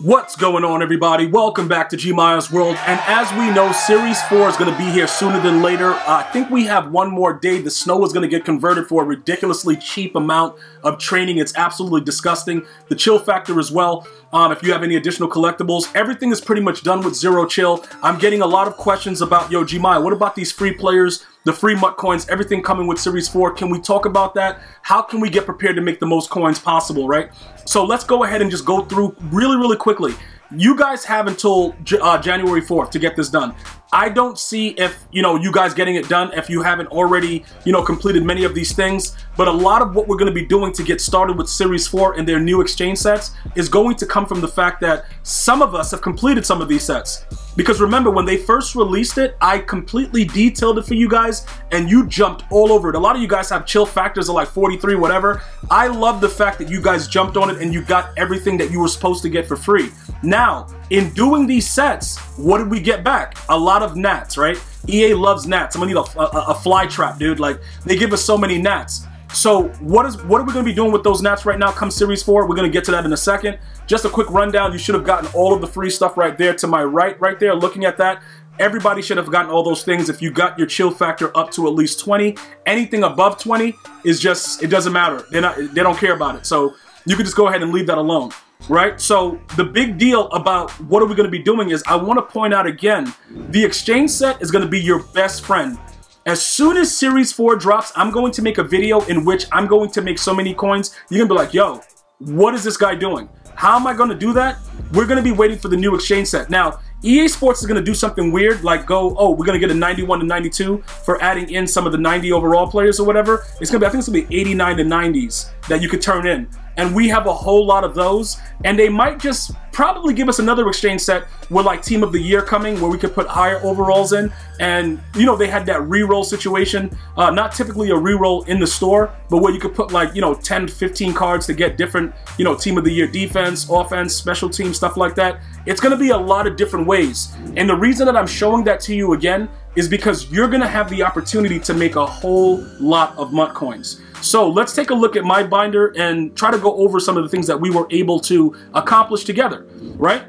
What's going on, everybody? Welcome back to GmiasWorld, and as we know, Series 4 is going to be here sooner than later. I think we have one more day. The snow is going to get converted for a ridiculously cheap amount of training. It's absolutely disgusting. The chill factor as well. If you have any additional collectibles, everything is pretty much done with zero chill. I'm getting a lot of questions about, yo, Gmia, what about these free players? The free MUTcoins, everything coming with Series 4. Can we talk about that? How can we get prepared to make the most coins possible, right? So let's go ahead and just go through really quickly. You guys have until January 4th to get this done. I don't see if, you guys getting it done if you haven't already, completed many of these things. But a lot of what we're going to be doing to get started with Series 4 and their new exchange sets is going to come from the fact that some of us have completed some of these sets. Because remember, when they first released it, I completely detailed it for you guys, and you jumped all over it. A lot of you guys have chill factors of like 43, whatever. I love the fact that you guys jumped on it and you got everything that you were supposed to get for free. Now, in doing these sets, what did we get back? A lot of gnats, right? EA loves gnats. I'm gonna need a fly trap, dude. Like, they give us so many gnats. So what are we going to be doing with those gnats right now come Series 4? We're going to get to that in a second. Just a quick rundown. You should have gotten all of the free stuff right there to my right there. Looking at that, everybody should have gotten all those things if you got your chill factor up to at least 20. Anything above 20 is just, it doesn't matter. They don't care about it. So you can just go ahead and leave that alone, right? So the big deal about what are we going to be doing is I want to point out again, the exchange set is going to be your best friend. As soon as Series 4 drops, I'm going to make a video in which I'm going to make so many coins. You're going to be like, yo, what is this guy doing? How am I going to do that? We're going to be waiting for the new exchange set. Now, EA Sports is going to do something weird, like go, oh, we're going to get a 91 to 92 for adding in some of the 90 overall players or whatever. It's going to be, I think it's going to be 89 to 90s that you could turn in. And we have a whole lot of those. And they might just probably give us another exchange set with like Team of the Year coming where we could put higher overalls in. And, they had that re-roll situation. Not typically a re-roll in the store, but where you could put like, 10 to 15 cards to get different, Team of the Year defense, offense, special team, stuff like that. It's going to be a lot of different ways. And the reason that I'm showing that to you again is because you're going to have the opportunity to make a whole lot of MUTcoins. So let's take a look at my binder and try to go over some of the things that we were able to accomplish together, right?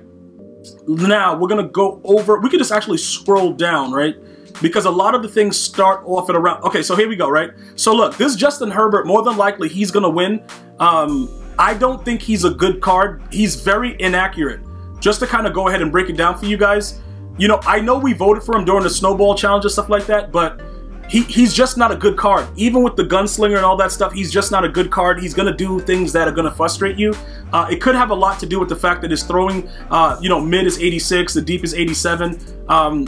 Now, we're going to go over, we could just actually scroll down, right? Because a lot of the things start off at around, okay, so here we go, right? So look, this Justin Herbert, more than likely, he's going to win. I don't think he's a good card. He's very inaccurate. Just to kind of go ahead and break it down for you guys, I know we voted for him during the snowball challenge and stuff like that, but he's just not a good card. Even with the gunslinger and all that stuff, he's just not a good card. He's going to do things that are going to frustrate you. It could have a lot to do with the fact that his throwing, mid is 86, the deep is 87.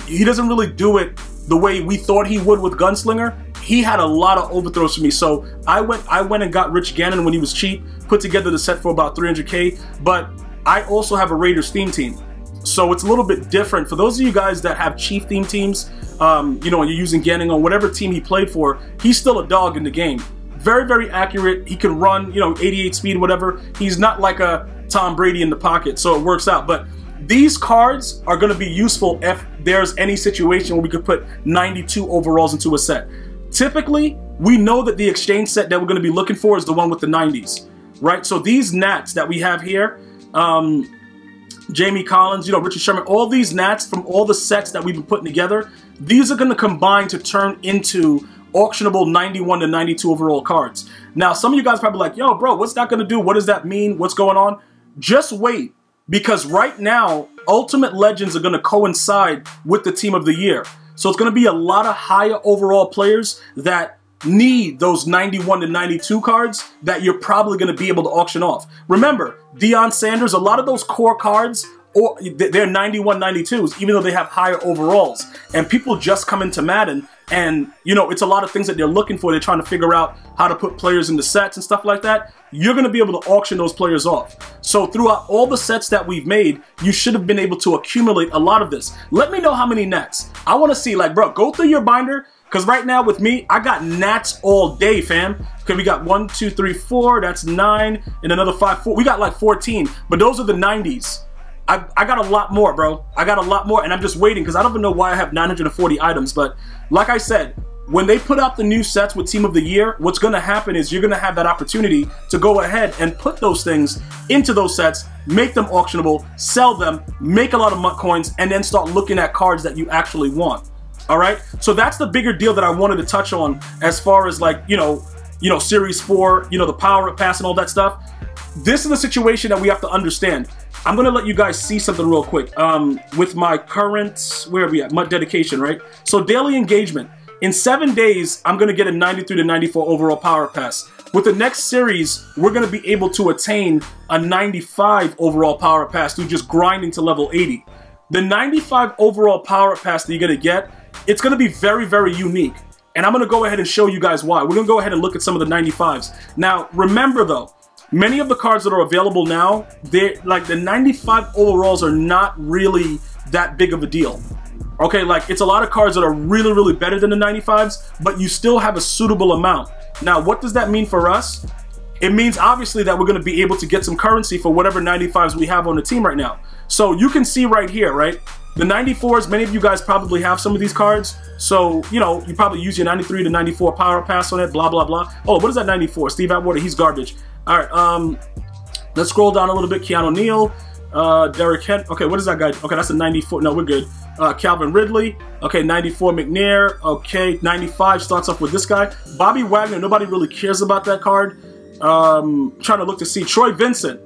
He doesn't really do it the way we thought he would with gunslinger. He had a lot of overthrows for me. So I went and got Rich Gannon when he was cheap, put together the set for about 300K, but I also have a Raiders theme team. So it's a little bit different. For those of you guys that have Chief theme teams, and you're using Gannon on whatever team he played for, he's still a dog in the game. Very accurate. He can run, 88 speed, whatever. He's not like a Tom Brady in the pocket, so it works out. But these cards are going to be useful if there's any situation where we could put 92 overalls into a set. Typically, we know that the exchange set that we're going to be looking for is the one with the 90s, right? So these gnats that we have here, Jamie Collins, Richard Sherman, all these gnats from all the sets that we've been putting together, these are going to combine to turn into auctionable 91 to 92 overall cards. Now, some of you guys are probably like, yo, bro, what's that going to do? What does that mean? What's going on? Just wait, because right now, Ultimate Legends are going to coincide with the Team of the Year. So it's going to be a lot of higher overall players that need those 91 to 92 cards that you're probably going to be able to auction off. Remember, Deion Sanders, a lot of those core cards, or they're 91, 92s, even though they have higher overalls. And people just come into Madden and, it's a lot of things that they're looking for. They're trying to figure out how to put players into sets and stuff like that. You're going to be able to auction those players off. So throughout all the sets that we've made, you should have been able to accumulate a lot of this. Let me know how many nets. I want to see, like, bro, go through your binder. Because right now with me, I got gnats all day, fam. Okay, we got 1, 2, 3, 4. That's 9. And another 5, 4. We got like 14. But those are the 90s. I got a lot more, bro. I got a lot more. And I'm just waiting because I don't even know why I have 940 items. But like I said, when they put out the new sets with Team of the Year, what's going to happen is you're going to have that opportunity to go ahead and put those things into those sets, make them auctionable, sell them, make a lot of MUTcoins, and then start looking at cards that you actually want. All right, so that's the bigger deal that I wanted to touch on as far as like, Series 4, the power-up pass and all that stuff. This is the situation that we have to understand. I'm going to let you guys see something real quick with my current, where are we at? MUT dedication, right? So daily engagement. In 7 days, I'm going to get a 93 to 94 overall power pass. With the next series, we're going to be able to attain a 95 overall power pass through just grinding to level 80. The 95 overall power pass that you're going to get, it's going to be very, very unique. And I'm going to go ahead and show you guys why. We're going to go ahead and look at some of the 95s. Now, remember though, many of the cards that are available now, they're like the 95 overalls are not really that big of a deal. Okay, like it's a lot of cards that are really, really better than the 95s, but you still have a suitable amount. Now, what does that mean for us? It means obviously that we're going to be able to get some currency for whatever 95s we have on the team right now. So you can see right here, right? The 94s, many of you guys probably have some of these cards. So, you probably use your 93 to 94 power pass on it, blah, blah, blah. Oh, what is that 94? Steve Atwater, he's garbage. All right, let's scroll down a little bit. Keanu Neal, Derek Kent. Okay, what is that guy? Okay, that's a 94. No, we're good. Calvin Ridley. Okay, 94 McNair. Okay, 95 starts off with this guy. Bobby Wagner, nobody really cares about that card. Trying to look to see. Troy Vincent.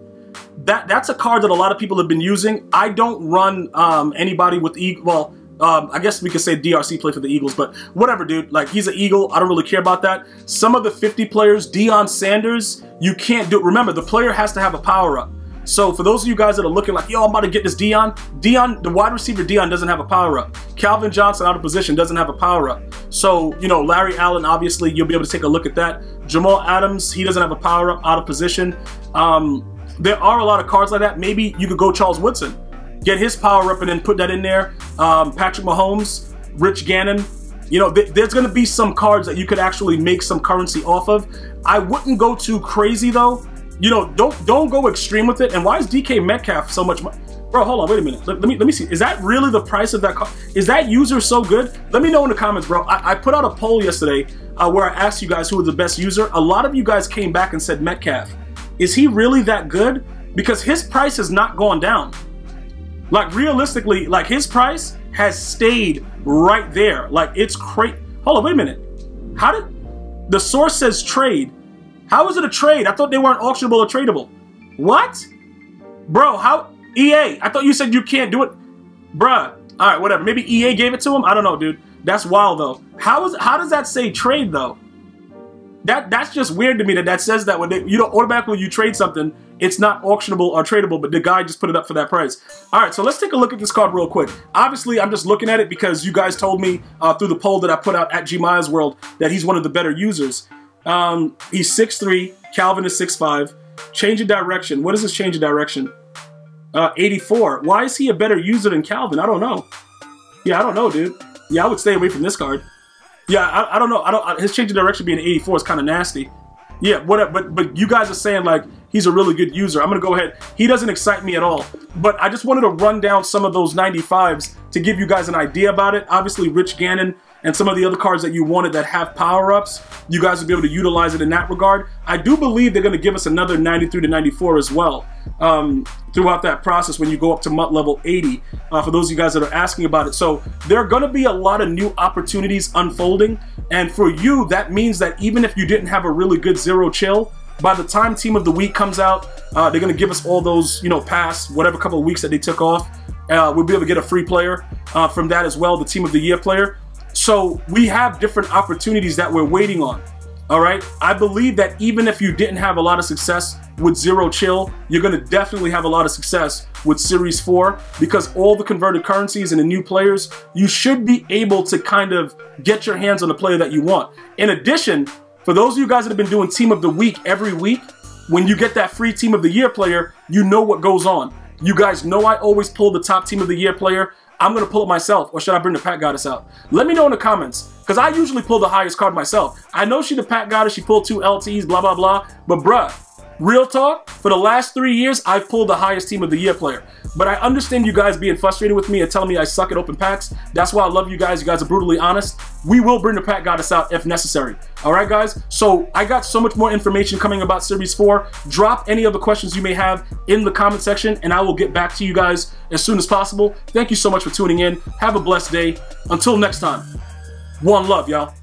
That's a card that a lot of people have been using. I don't run anybody with Eagle. Well, I guess we could say DRC play for the Eagles, but whatever, dude. Like, he's an Eagle. I don't really care about that. Some of the 50 players, Deion Sanders, you can't do it. Remember, the player has to have a power-up. So for those of you guys that are looking like, yo, I'm about to get this Deion, the wide receiver Deion doesn't have a power-up. Calvin Johnson out of position doesn't have a power-up. So, Larry Allen, obviously, you'll be able to take a look at that. Jamal Adams, he doesn't have a power-up out of position. There are a lot of cards like that. Maybe you could go Charles Woodson, get his power-up and then put that in there. Patrick Mahomes, Rich Gannon. There's going to be some cards that you could actually make some currency off of. I wouldn't go too crazy, though. Don't go extreme with it. And why is DK Metcalf so much money? Bro, hold on, wait a minute. Let me see. Is that really the price of that card? Is that user so good? Let me know in the comments, bro. I put out a poll yesterday where I asked you guys who was the best user. A lot of you guys came back and said Metcalf. Is he really that good? Because his price has not gone down. Like, realistically, like, his price has stayed right there. Like, it's crazy. Hold on, wait a minute. How did... The source says trade. How is it a trade? I thought they weren't auctionable or tradable. What? Bro, how... EA, I thought you said you can't do it. Bruh. All right, whatever. Maybe EA gave it to him? I don't know, dude. That's wild, though. How does that say trade, though? That's just weird to me that says that when automatically when you trade something, it's not auctionable or tradable, but the guy just put it up for that price. All right, so let's take a look at this card real quick. Obviously, I'm just looking at it because you guys told me through the poll that I put out at GmiasWorld that he's one of the better users. He's 6'3", Calvin is 6'5". Change of direction. What is his change of direction? 84. Why is he a better user than Calvin? I don't know. Yeah, I don't know, dude. Yeah, I would stay away from this card. Yeah, I don't know. His change of direction being 84 is kind of nasty. Yeah, whatever. But you guys are saying like he's a really good user. I'm gonna go ahead. He doesn't excite me at all. But I just wanted to run down some of those 95s to give you guys an idea about it. Obviously, Rich Gannon and some of the other cards that you wanted that have power-ups, you guys will be able to utilize it in that regard. I do believe they're going to give us another 93 to 94 as well throughout that process when you go up to MUT level 80, for those of you guys that are asking about it. So there are going to be a lot of new opportunities unfolding, and for you, that means that even if you didn't have a really good zero chill, by the time Team of the Week comes out, they're going to give us all those, past whatever couple of weeks that they took off. We'll be able to get a free player from that as well, the Team of the Year player. So we have different opportunities that we're waiting on. All right. I believe that even if you didn't have a lot of success with Zero Chill, you're going to definitely have a lot of success with Series 4 because all the converted currencies and the new players, you should be able to kind of get your hands on the player that you want. In addition, for those of you guys that have been doing Team of the Week every week, when you get that free Team of the Year player, you know what goes on. You guys know I always pull the top Team of the Year player. I'm going to pull it myself, or should I bring the Pat Goddess out? Let me know in the comments, because I usually pull the highest card myself. I know she's the Pat Goddess, she pulled 2 LTs, blah, blah, blah, but bruh, real talk, for the last 3 years, I've pulled the highest Team of the Year player. But I understand you guys being frustrated with me and telling me I suck at open packs. That's why I love you guys. You guys are brutally honest. We will bring the pack goddess out if necessary. All right, guys? So I got so much more information coming about Series 4. Drop any of the questions you may have in the comment section, and I will get back to you guys as soon as possible. Thank you so much for tuning in. Have a blessed day. Until next time, one love, y'all.